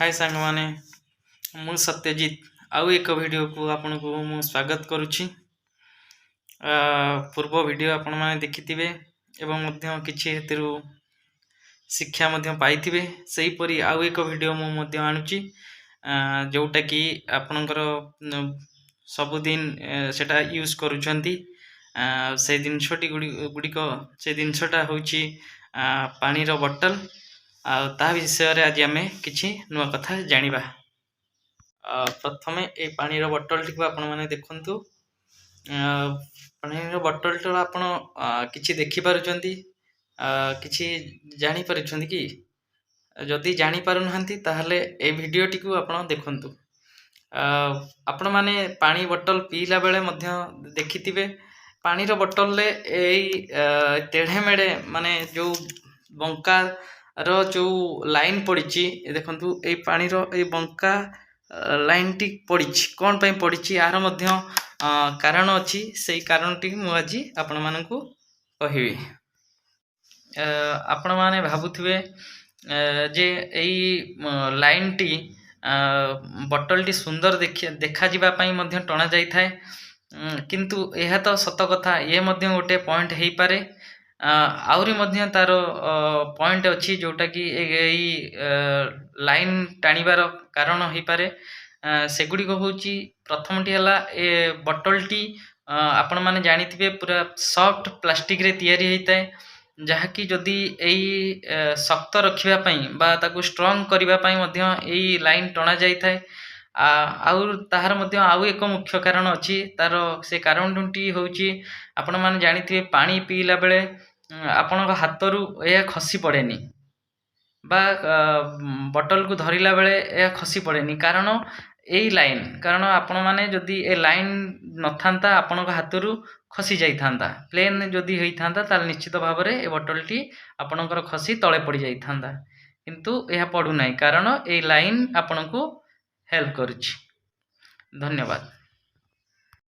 हाय सांग माने मु सत्यजित आउ एक वीडियो को आपन को मु स्वागत करुछि। पूर्व वीडियो आपण माने देखिथिबे एवं मध्य किछि हेतिरु शिक्षा मध्य पाइथिबे। सेही परी आउ एक वीडियो मु मध्य आनुछि जोटा कि आपनकर सबुदिन सेटा यूज करूछंती। से जिनछटी गुड़िक से जिनछटा होछि पानी रो बोतल ता विषय रे आज आमे किछि नुवा कथा जानिबा। प्रथमे ए पानी रो बोतल टिक आपण माने देखंतु। पानी रो बोतल तो आपण किछि देखि पारुचंती, किछि जानि पारुचंती कि? जदि जानि पारु नहंती ताहले ए वीडियो टिकु आपण देखंतु। आपण माने पानी बोतल पीला बेले मध्य देखिथिबे पानी रो बोतल ले एई तेढे मेढे माने जो बंका रो जो लाइन पड़िची देखंतु ए पानी रो ए बंका लाइन टी पड़िची कोन पई पड़िची यार मध्य कारण अछि। सेई कारण टी मु आजि आपण माननकु कहिबी। आपण माने भाबुथिबे जे एई लाइन टी बोतल टी सुंदर देखा जिबा पई मध्य टणा जाई थाए, किंतु एहा तो सत कथा ये मध्य गोटे पॉइंट हेई पारे। आउरी मध्य तार पॉइंट अछि जोटा कि एई लाइन टाणीबार कारण हेई पारे। सेगुडी को होची प्रथम टी हला ए बोतल टी आपण माने जानिथिबे पूरा सॉफ्ट प्लास्टिक रे तयारी हेइताए, जहा कि जदि एई शक्त रखिबा पई बा ताकू स्ट्रांग करिबा पई मध्य एई लाइन टणा जाई थाए। आउर ताहार मध्य आउ एक मुख्य कारण अछि। तार से कारण टी होची आपण माने जानिथिबे पानी पीला बेले आपणक हातरू ए खसी पड़ेनी बा बोतल को धरिला बेले ए खसी पड़ेनी कारण एई लाइन। कारण आपण माने जदि ए लाइन नथांता आपणक हातरू खसी जाई थांता, प्लेन जदि हेई थांता ताल निश्चित भाबरे ए बोतल टी आपणकर खसी तळे पड़ी जाई थांता, किंतु एहा पडु नै कारण ए लाइन आपणको हेल्प करूछि। धन्यवाद।